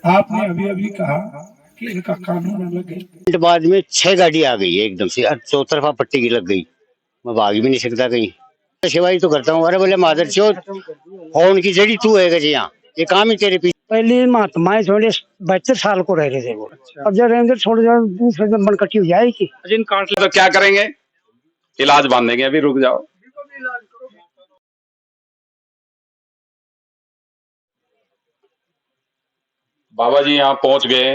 आपने अभी अभी कहा कि इनका कानून अलग है। बाद में 6 गाड़ी आ गई है एकदम से, चौतरफा पट्टी की लग गई। मैं भाग भी नहीं सकता कहीं। सेवाई तो करता हूँ। अरे बोले मादर चौथ फोन की जड़ी तू है जी, यहाँ ये काम ही तेरे पीछे। पहले महात्माएं थोड़े 72 साल को रह रहे थे वो। अब जब रहेंगे थोड़ी देर दूसरे दिन बनकटी हो जाएगी। जिन काट ले तो क्या करेंगे? इलाज बांधेंगे। अभी रुक जाओ। बाबा जी यहाँ पहुंच गए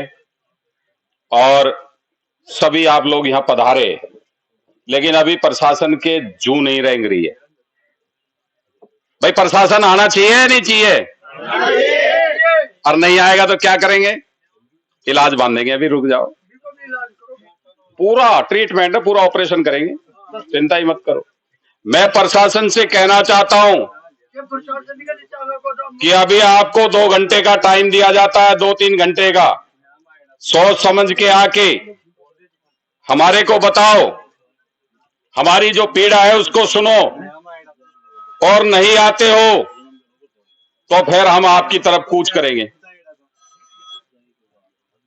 और सभी आप लोग यहाँ पधारे, लेकिन अभी प्रशासन के जू नहीं रेंग रही है। भाई प्रशासन आना चाहिए या नहीं चाहिए? और नहीं आएगा तो क्या करेंगे? इलाज बांधेंगे। अभी रुक जाओ। पूरा ट्रीटमेंट है, पूरा ऑपरेशन करेंगे, चिंता ही मत करो। मैं प्रशासन से कहना चाहता हूं कि अभी आपको 2 घंटे का टाइम दिया जाता है, 2-3 घंटे का। सोच समझ के आके हमारे को बताओ, हमारी जो पीड़ा है उसको सुनो, और नहीं आते हो तो फिर हम आपकी तरफ कूच करेंगे।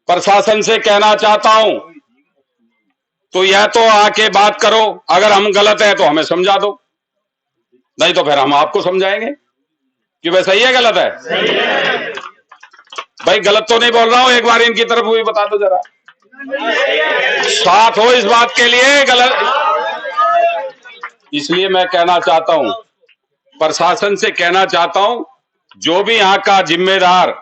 प्रशासन से कहना चाहता हूं तो यह तो आके बात करो, अगर हम गलत है तो हमें समझा दो, नहीं तो फिर हम आपको समझाएंगे कि वह सही है गलत है। सही है। भाई गलत तो नहीं बोल रहा हूं, एक बार इनकी तरफ भी बता दो जरा, साथ हो इस बात के लिए। गलत इसलिए मैं कहना चाहता हूं, प्रशासन से कहना चाहता हूं, जो भी यहां का जिम्मेदार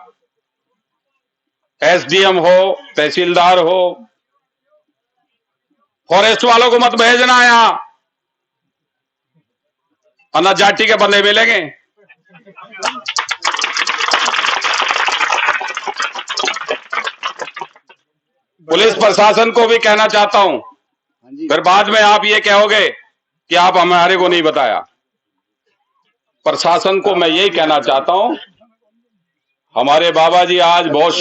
एसडीएम हो, तहसीलदार हो, फॉरेस्ट वालों को मत भेजना यहां, अन्ना जाति के बंदे मिलेंगे। पुलिस प्रशासन को भी कहना चाहता हूं, फिर बाद में आप ये कहोगे कि आप हमारे को नहीं बताया। प्रशासन को मैं यही कहना चाहता हूं, हमारे बाबा जी आज बहुत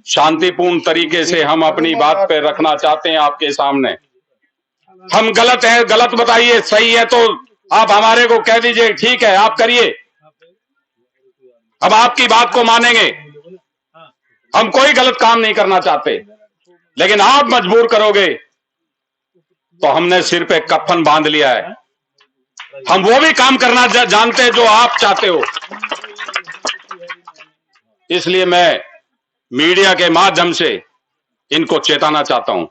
शांतिपूर्ण तरीके से हम अपनी बात पे रखना चाहते हैं आपके सामने। हम गलत हैं, गलत बताइए, सही है तो आप हमारे को कह दीजिए, ठीक है आप करिए, अब आपकी बात को मानेंगे। हम कोई गलत काम नहीं करना चाहते, लेकिन आप मजबूर करोगे तो हमने सिर पे कफन बांध लिया है। हम वो भी काम करना जानते हैं जो आप चाहते हो। इसलिए मैं मीडिया के माध्यम से इनको चेताना चाहता हूं,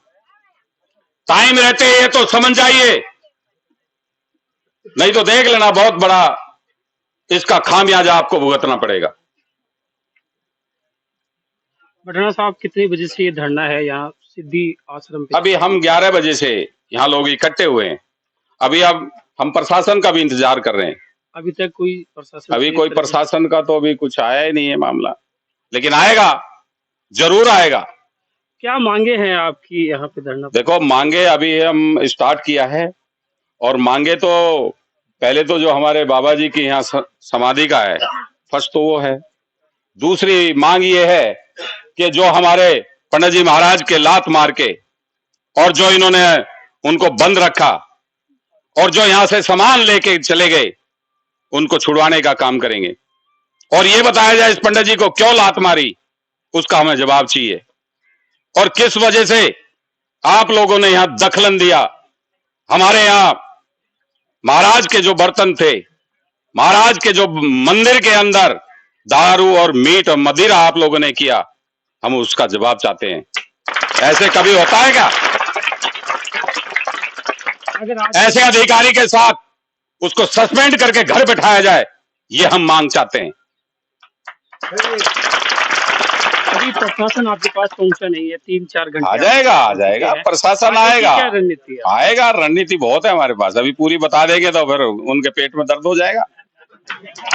टाइम रहते ये तो समझ जाइए, नहीं तो देख लेना बहुत बड़ा इसका खामियाजा आपको भुगतना पड़ेगा। बटना साहब, कितने बजे से ये धरना है यहाँ सिद्धि आश्रम पे? अभी हम 11 बजे से यहाँ लोग इकट्ठे हुए हैं। अभी अब हम प्रशासन का भी इंतजार कर रहे हैं। अभी तक कोई प्रशासन? अभी कोई प्रशासन का तो अभी कुछ आया ही नहीं है मामला, लेकिन आएगा, जरूर आएगा। क्या मांगे हैं आपकी यहाँ पे धरना? देखो मांगे अभी हम स्टार्ट किया है, और मांगे तो पहले तो जो हमारे बाबा जी की यहाँ समाधि का है, फर्स्ट तो वो है। दूसरी मांग ये है कि जो हमारे पंडित जी महाराज के लात मार के और जो इन्होंने उनको बंद रखा और जो यहां से सामान लेके चले गए, उनको छुड़वाने का काम करेंगे। और ये बताया जाए इस पंडित जी को क्यों लात मारी, उसका हमें जवाब चाहिए, और किस वजह से आप लोगों ने यहां दखलन दिया। हमारे यहां महाराज के जो बर्तन थे, महाराज के जो मंदिर के अंदर दारू और मीट और मदिरा आप लोगों ने किया, हम उसका जवाब चाहते हैं। ऐसे कभी होता है क्या? ऐसे अधिकारी के साथ उसको सस्पेंड करके घर बैठाया जाए, ये हम मांग चाहते हैं। अभी प्रशासन आपके पास पहुंचा नहीं है, 3-4 घंटे। आ जाएगा प्रशासन आएगा। क्या रणनीति है? आएगा, रणनीति बहुत है हमारे पास, अभी पूरी बता देंगे तो फिर उनके पेट में दर्द हो जाएगा।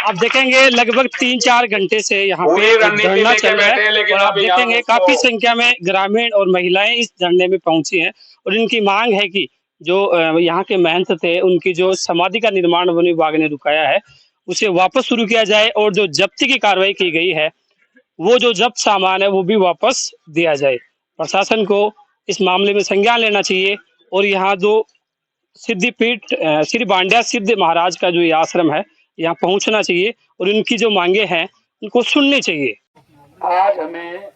आप देखेंगे लगभग 3-4 घंटे से यहाँ पे धरना चल रहा है, और आप देखेंगे काफी संख्या में ग्रामीण और महिलाएं इस धरने में पहुंची हैं, और इनकी मांग है कि जो यहाँ के महंत थे, उनकी जो समाधि का निर्माण वन विभाग ने रुकाया है, उसे वापस शुरू किया जाए, और जो जब्ती की कार्रवाई की गई है, वो जो जब्त सामान है वो भी वापस दिया जाए। प्रशासन को इस मामले में संज्ञान लेना चाहिए, और यहाँ जो सिद्धिपीठ श्री बांड्या सिद्ध महाराज का जो ये आश्रम है, यहाँ पहुंचना चाहिए, और इनकी जो मांगे हैं उनको सुननी चाहिए। आज हमें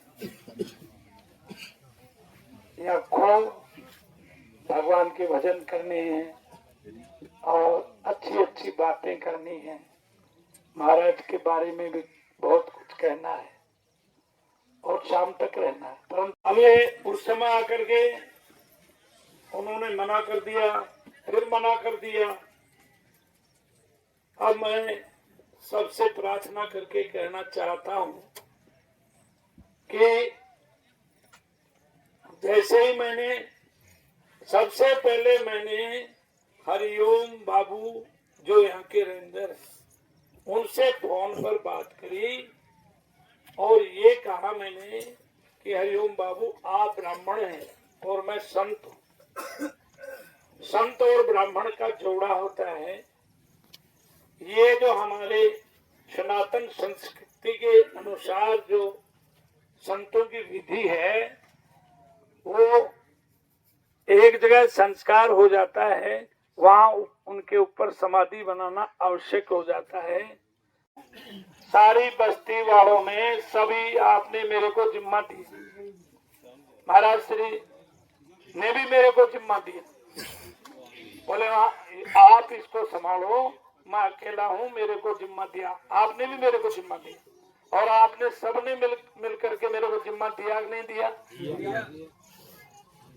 यहाँ खूब भगवान के भजन करने हैं और अच्छी अच्छी बातें करनी है। महाराज के बारे में भी बहुत कुछ कहना है और शाम तक रहना है। परंतु हमें उस समय आकर के उन्होंने मना कर दिया, फिर मना कर दिया। अब मैं सबसे प्रार्थना करके कहना चाहता हूं कि जैसे ही सबसे पहले मैंने हरिओम बाबू जो यहाँ के रेंजर हैं उनसे फोन पर बात करी और ये कहा मैंने कि हरिओम बाबू आप ब्राह्मण हैं और मैं संत हूँ। संत और ब्राह्मण का जोड़ा होता है। ये जो हमारे सनातन संस्कृति के अनुसार जो संतों की विधि है वो एक जगह संस्कार हो जाता है, वहाँ उनके ऊपर समाधि बनाना आवश्यक हो जाता है। सारी बस्ती वालों में सभी आपने मेरे को जिम्मा दी, महाराज श्री ने भी मेरे को जिम्मा दिया। बोले आप इसको संभालो, मैं अकेला हूँ, मेरे को जिम्मा दिया। आपने भी मेरे को जिम्मा दिया और आपने सबने मिल करके मेरे को जिम्मा दिया कि नहीं दिया?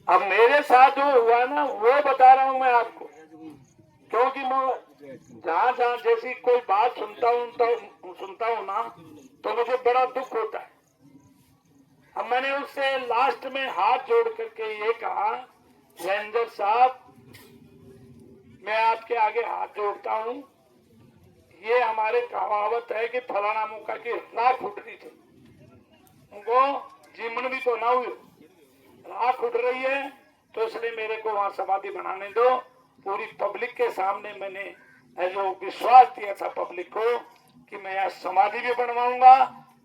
अब मेरे साथ जो हुआ ना वो बता रहा हूँ मैं आपको, क्योंकि मैं जहाँ जहाँ जैसी कोई बात सुनता हूँ ना तो मुझे बड़ा दुख होता है। अब मैंने उससे लास्ट में हाथ जोड़ करके ये कहा, रेंजर साहब मैं आपके आगे हाथ जोड़ता हूँ, ये हमारे कहावत है कि फलाना मुका की राख उठ रही थी, उनको जीवन भी तो ना हुई, राख उठ रही है, तो इसलिए मेरे को वहां समाधि बनाने दो। पूरी पब्लिक के सामने मैंने जो विश्वास दिया था पब्लिक को कि मैं यहाँ समाधि भी बनवाऊंगा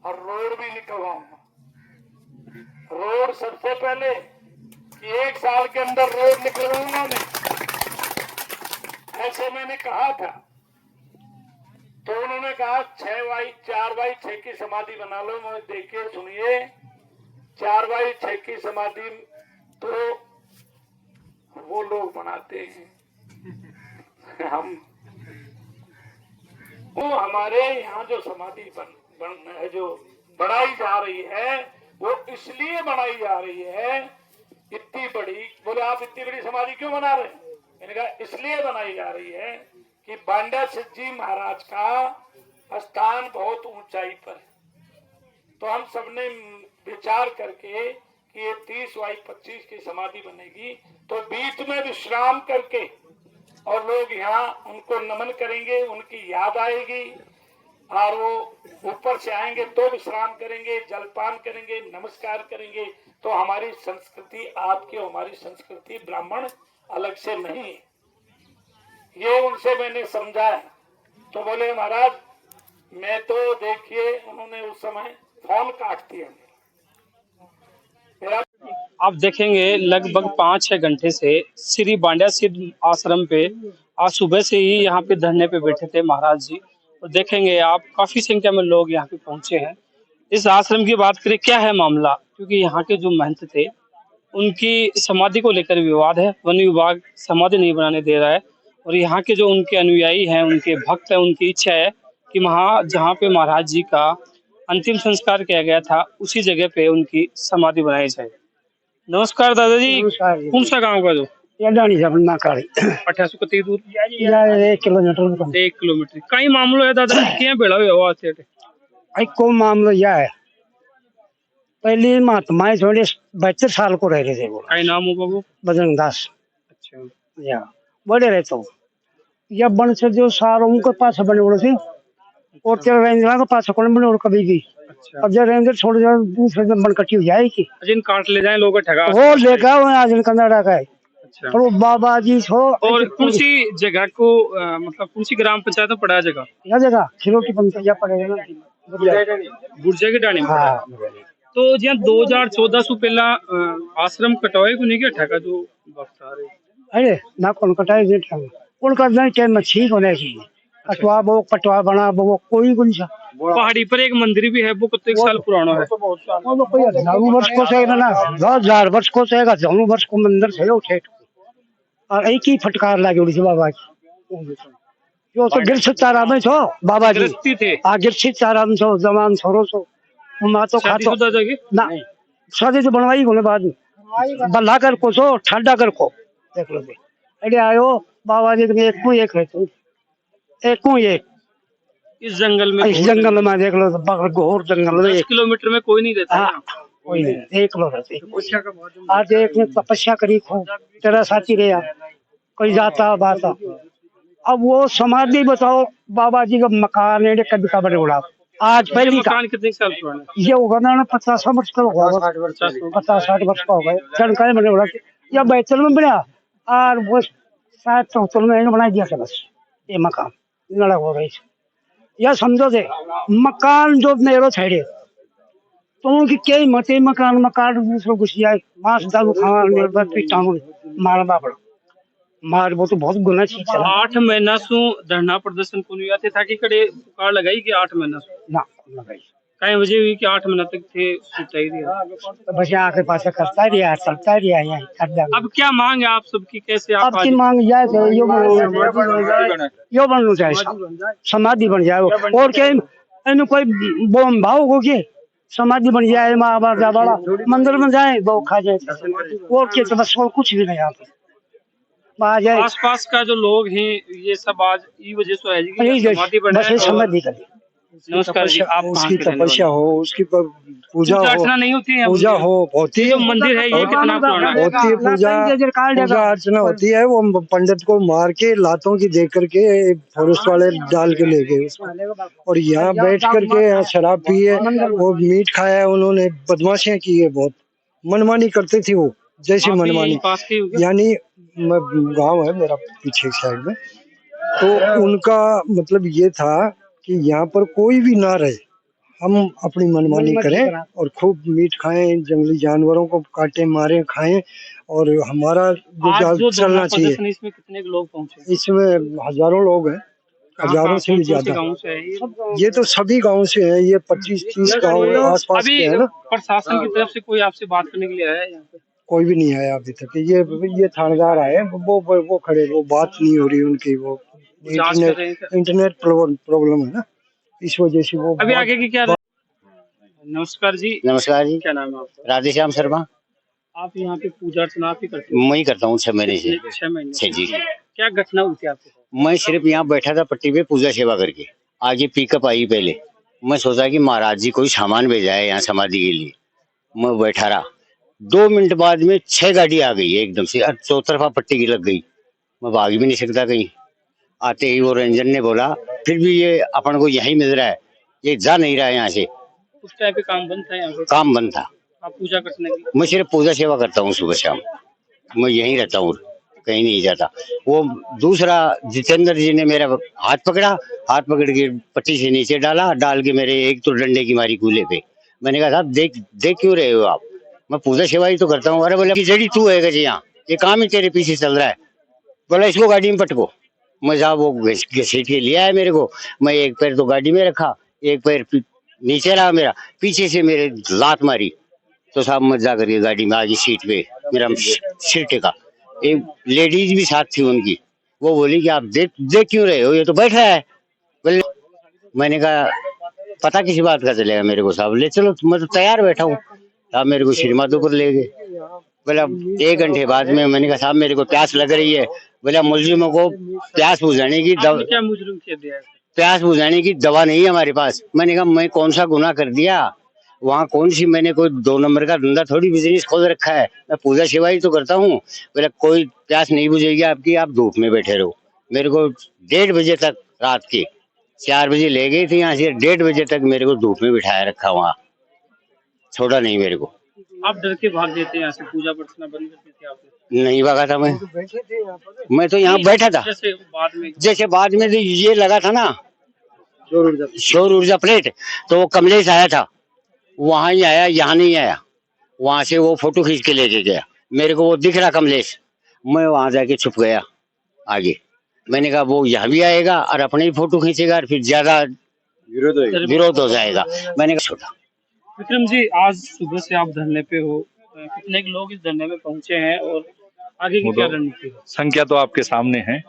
और रोड भी निकलवाऊंगा। रोड सबसे पहले कि 1 साल के अंदर रोड निकलवाऊंगा मैं, ऐसे मैंने कहा था। तो उन्होंने कहा 4x6 की समाधि बना लो। मैं देखिए सुनिए, 4x6 की समाधि तो वो लोग बनाते हैं, हम वो हमारे यहाँ जो समाधि जो बनाई जा रही है वो इसलिए बनाई जा रही है इतनी बड़ी। बोले आप इतनी बड़ी समाधि क्यों बना रहे हैं? मैंने कहा इसलिए बनाई जा रही है कि बांडा सिद्ध जी महाराज का स्थान बहुत ऊंचाई पर है। तो हम सबने विचार करके कि ये 30x25 की समाधि बनेगी, तो बीच में विश्राम करके और लोग यहाँ उनको नमन करेंगे, उनकी याद आएगी और वो ऊपर से आएंगे तो विश्राम करेंगे, जलपान करेंगे, नमस्कार करेंगे। तो हमारी संस्कृति आपकी हमारी संस्कृति ब्राह्मण अलग से नहीं है, ये उनसे मैंने समझा है। तो बोले महाराज मैं तो देखिए, उन्होंने उस समय फोन काट दिया। आप देखेंगे लगभग 5-6 घंटे से श्री बांडा सिद्ध आश्रम पे आज सुबह से ही यहाँ पे धरने पे बैठे थे महाराज जी। और देखेंगे आप काफी संख्या में लोग यहाँ पे पहुंचे हैं। इस आश्रम की बात करें क्या है मामला, क्योंकि यहाँ के जो महंत थे उनकी समाधि को लेकर विवाद है। वन विभाग समाधि नहीं बनाने दे रहा है और यहाँ के जो उनके अनुयायी हैं, उनके भक्त हैं, उनकी इच्छा है कि वहाँ जहाँ पे महाराज जी का अंतिम संस्कार किया गया था उसी जगह पे उनकी समाधि बनाई जाए। नमस्कार दादाजी, कौन सा गांव का जो अठासू कती दूर 1 किलोमीटर 1 किलोमीटर कई मामलो है दादा क्या बेड़ा हुआ को मामलो यह है। पहले महात्मा थोड़े 72 साल को रह रहे थे वो। कई नाम हो बाबू? बजरंग दास। अच्छा या बड़े रहते हो या बन से जो सार उनके पास बने उड़े थे और तेरा रेंजर के पास कौन बने और कभी भी। अच्छा। अब जब रेंजर छोड़ जाए दूसरे बन कटी हो जाएगी, जिन काट ले जाए लोग ठगा वो लेगा वो आज कन्नाडा का है। अच्छा। और वो बाबा जी छोड़ो। और कौन सी जगह को मतलब कौन सी ग्राम पंचायत में पड़ा जगह? यह जगह खिलोटी पंचायत पड़ेगा ना, गुर्जा के डाणी में। हाँ। तो जी 2014 से पहला आश्रम कटवाए को नहीं क्या ठगा जो वक्त आ रहे? अरे ना कौन कटाए जे ठगा उनका नहीं टाइम में ठीक होना चाहिए। कटवा वो कटवा बना वो कोई कुछ पहाड़ी पर एक मंदिर भी है, वो कितने साल पुराना है? वो कोई हजारों वर्ष को से ना 10,000 वर्ष को से हजारों वर्ष को मंदिर से उठे और एक ही फटकार लगी उड़ी थी बाबा की जो तो गिरसित तारा में छो बाबा जी गृहस्थी थे? आ गिरसित तारा में छो जवान छोरो छो मां तो खातो शादीशुदा जगह? ना शादी तो बनवाई कोने बाद में बल्ला कर को छो ठाडा कर को देख लो अरे आयो बाबा जी के एक है तू एक इस जंगल में? इस जंगल में देख लो घोर जंगल में 10 किलोमीटर में कोई नहीं रहता हाँ, यहाँ? कोई नहीं एक लोग रहते आज एक ने तपस्या करी खूब तेरा साथी रहा कोई जाता बाता अब वो समाधि बताओ बाबा जी का मकान है कभी का बने उड़ा आज ये पहली का मकान कितने साल पुराना है? ये होगा ना 50 वर्ष का होगा 50-60 वर्ष का हो गए चढ़ बने उड़ा या बैतल में बना और वो शायद 74 में बना दिया था बस ये मकान लड़ा हो रही या समझो दे मकान जो मेरो छेड़े तो उनकी कई मते मकान दूसरों घुस जाए मांस दारू खावा निर्भर पीटा मार बापड़ मार वो तो बहुत गुना चीज चला 8 महीना सु धरना प्रदर्शन को नहीं आते था कि कड़े पुकार लगाई कि 8 महीना सु ना लगाई कई वजह हुई कि 8 महीना तक थे सुता ही रहा। तो बस आके पास करता रिया चलता रिया यहाँ कर जा अब क्या मांग है आप सबकी, कैसे आप अब की मांग जाए तो यो बनना चाहिए समाधि बन जाए वो। और क्या इनमें कोई बोम भाव हो के समाधि बन जाए माँ बाप बड़ा मंदिर में जाए वो खा जाए और क्या तो बस और कुछ भी नहीं यहाँ पे आ जाए आसपास का जो लोग हैं ये सब आज ये वजह से है कि यही समाधि बन बस ये जाए। समाधि कर नमस्कार जी, आप उसकी तपस्या हो उसकी पूजा हो अर्चना नहीं होती है? पूजा हो होती जो है मंदिर है ये कितना पुराना है? होती है पूजा अर्चना होती है। वो पंडित को मार के लातों की दे करके फॉरेस्ट वाले डाल के ले गए उसको और यहाँ बैठ करके यहाँ शराब पी है वो मीट खाया है उन्होंने बदमाशियां की है बहुत मनमानी करते थे वो जैसी आप भी मनमानी यहीं पास के ही हो क्या? यानी गांव है मेरा पीछे साइड में तो उनका मतलब ये था कि यहाँ पर कोई भी ना रहे हम अपनी मनमानी करें और खूब मीट खाएं जंगली जानवरों को काटें मारें खाएं और हमारा आज जो चलना धरना चाहिए। प्रदर्शन इसमें कितने लोग पहुंचे? इसमें हजारों लोग हैं हजारों से भी ज्यादा। गाँव से है ये? ये तो सभी गांव से हैं ये 25-30 गांव आसपास के अभी हैं ना। प्रशासन की तरफ से कोई आपसे बात करने के लिए आया है यहाँ पे? कोई भी नहीं आया अभी तक। ये थानेदार आए वो खड़े वो बात नहीं हो रही उनकी वो जांच कर रहे हैं क्या? इंटरनेट प्रॉब्लम है ना इस वजह से वो अभी आगे की क्या? नमस्कार जी, नमस्कार जी, क्या नाम है आपका? राधेश्याम शर्मा। आप यहाँ पे पूजा अर्चना आप ही करते हो? मैं ही करता हूँ 6 महीने से। 6 महीने छह जी। क्या घटना हुई थी आपको? मैं सिर्फ यहाँ बैठा था पट्टी पे पूजा सेवा करके, आगे पिकअप आई पहले। मैं सोचा कि महाराज जी कोई सामान भेजा है यहाँ समाधि के लिए। मैं बैठा रहा 2 मिनट बाद में 6 गाड़ी आ गई एकदम से, चौतरफा पट्टी की लग गई। मैं भाग भी नहीं सकता कहीं। आते ही वो रेंजर ने बोला फिर भी ये अपन को यही मिल रहा है, ये जा नहीं रहा है यहाँ से। उस टाइम पे काम बंद था यहाँ पे? काम बंद था। आप पूजा करने की? मैं सिर्फ पूजा सेवा करता हूँ सुबह शाम। मैं यहीं रहता हूँ, कहीं नहीं जाता। वो दूसरा जितेंद्र जी ने मेरा हाथ पकड़ा, हाथ पकड़ के पट्टी से नीचे डाल के मेरे एक तो डंडे की मारी कूल्हे पे। मैंने कहा साहब देख क्यों रहे हो आप, मैं पूजा सेवा ही तो करता हूँ। अरे बोले कि जड़ी तू है गजी यहाँ, ये काम ही तेरे पीछे चल रहा है। बोला इसको गाड़ी में पटको। मैं साहब वो घसीट के लिया है मेरे को। मैं एक पैर तो गाड़ी में रखा, एक पैर नीचे रहा मेरा, पीछे से मेरे लात मारी। तो साहब मैं जा करके गाड़ी में आगे सीट पे मेरा सिर टेका। एक लेडीज भी साथ थी उनकी, वो बोली कि आप देख क्यों रहे हो, ये तो बैठ रहा है। बोले मैंने कहा पता किसी बात का चलेगा मेरे को साहब, ले चलो मैं तो तैयार बैठा हूँ। साहब मेरे को श्रीमाधो पर ले गए। बोला 1 घंटे बाद में मैंने कहा साहब मेरे को प्यास लग रही है। बोला मुलजिमों को प्यास बुझाने की दवा, क्या मुजरिम किया दिया है? प्यास बुझाने की दवा नहीं है हमारे पास। मैंने कहा मैं कौन सा गुनाह कर दिया, वहाँ कौन सी मैंने कोई 2 नंबर का धंधा थोड़ी बिजनेस खोल रखा है, मैं पूजा सेवा ही तो करता हूँ। बोला कोई प्यास नहीं बुझेगी आपकी, आप धूप में बैठे रहो। मेरे को 1:30 बजे तक, रात के 4 बजे ले गई थी यहाँ से, 1:30 बजे तक मेरे को धूप में बिठाया रखा, वहाँ छोड़ा नहीं मेरे को। आप डर के भाग देते हैं यहाँ से, पूजा अर्चना बंद कर दी थी आपने? नहीं भागा था मैं तो यहाँ बैठा था। जैसे बाद में ये लगा था ना सौर ऊर्जा प्लेट, तो वो कमलेश आया था, वहां ही आया, यहाँ नहीं आया। वहां से वो फोटो खींच के लेके गया, मेरे को वो दिख रहा कमलेश। मैं वहां जाके छुप गया आगे, मैंने कहा वो यहाँ भी आएगा और अपने ही फोटो खींचेगा और फिर ज्यादा विरोध हो जाएगा। मैंने कहा छोटा। विक्रम जी, आज सुबह से आप धरने पे हो, कितने लोग इस धरने में पहुंचे हैं और आगे की क्या रणनीति है? संख्या तो आपके सामने है,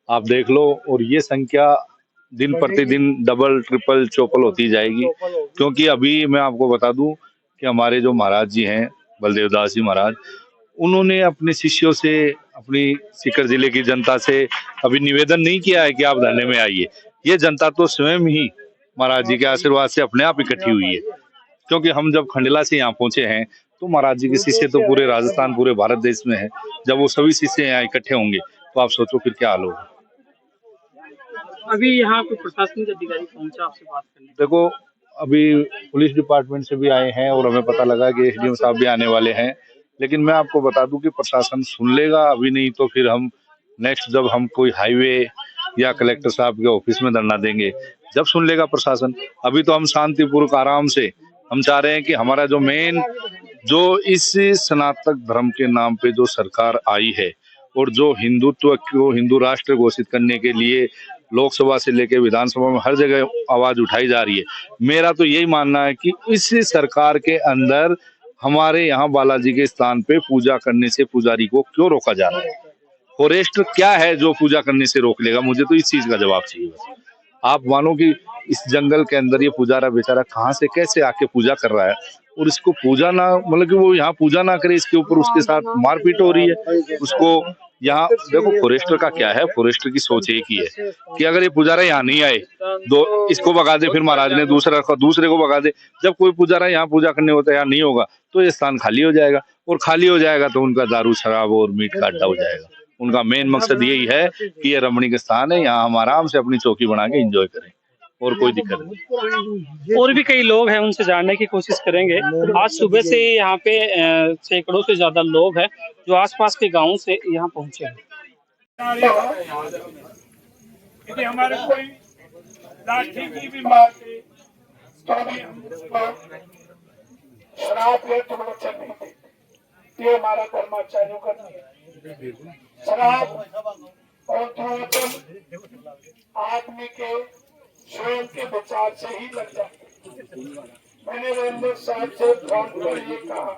आप देख लो। और ये संख्या दिन प्रतिदिन डबल ट्रिपल चौपल होती जाएगी, क्योंकि अभी मैं आपको बता दूं कि हमारे जो महाराज जी हैं बलदेव दास जी महाराज, उन्होंने अपने शिष्यों से, अपनी सीकर जिले की जनता से अभी निवेदन नहीं किया है कि आप धरने में आइए। ये जनता तो स्वयं ही महाराज जी के आशीर्वाद से अपने आप इकट्ठी हुई है, क्योंकि हम जब खंडला से यहाँ पहुंचे हैं तो महाराज जी के शिष्य तो पूरे राजस्थान, पूरे भारत देश में है। जब वो सभी शिष्य यहाँ इकट्ठे होंगे तो आप सोचो फिर क्या हाल होगा। अभी यहाँ कोई प्रशासनिक अधिकारी पहुंचा आपसे बात करने? देखो, अभी पुलिस डिपार्टमेंट से भी आए हैं और हमें पता लगा कि एसडीएम साहब भी आने वाले हैं, लेकिन मैं आपको बता दूं कि प्रशासन सुन लेगा। अभी नहीं तो फिर हम नेक्स्ट जब हम कोई हाईवे या कलेक्टर साहब के ऑफिस में धरना देंगे, जब सुन लेगा प्रशासन। अभी तो हम शांतिपूर्वक आराम से हम चाह रहे हैं कि हमारा जो मेन जो इस सनातन धर्म के नाम पे जो सरकार आई है और जो हिंदुत्व को हिंदू राष्ट्र घोषित करने के लिए लोकसभा से लेकर विधानसभा में हर जगह आवाज उठाई जा रही है, मेरा तो यही मानना है कि इस सरकार के अंदर हमारे यहाँ बालाजी के स्थान पे पूजा करने से पुजारी को क्यों रोका जा रहा है? फॉरेस्ट क्या है जो पूजा करने से रोक लेगा? मुझे तो इस चीज का जवाब चाहिए बस। आप मानो कि इस जंगल के अंदर ये पुजारा बेचारा कहाँ से कैसे आके पूजा कर रहा है, और इसको पूजा ना, मतलब कि वो यहाँ पूजा ना करे, इसके ऊपर उसके साथ मारपीट हो रही है उसको। यहाँ देखो, फॉरेस्टर का क्या है, फॉरेस्टर की सोच एक ही है कि अगर ये पुजारा यहाँ नहीं आए, दो इसको भगा दे, फिर महाराज ने दूसरे को भगा दे। जब कोई पुजारा यहाँ पूजा करने को तैयार नहीं होगा तो ये स्थान खाली हो जाएगा, और खाली हो जाएगा तो उनका दारू शराब और मीट का अड्डा हो जाएगा। उनका मेन मकसद यही है कि ये रमणीक स्थान है, यहाँ हम आराम से अपनी चौकी बना के एंजॉय करें, और कोई दिक्कत नहीं। और भी कई लोग हैं, उनसे जानने की कोशिश करेंगे। आज सुबह से यहाँ पे सैकड़ों से ज्यादा लोग हैं जो आसपास के गांवों से यहाँ पहुंचे हैं। यदि हमारे कोई लाठी की भी मार दे तो भी हम उसको शराब या टमाटर नहीं देते। ये हमारा कर्मचारियों का नियम है। शराब और धूम्रपान आदमी के स्वयं के विचार से ही लग जाते। मैंने रविंद्र साहब से फोन पर ये कहा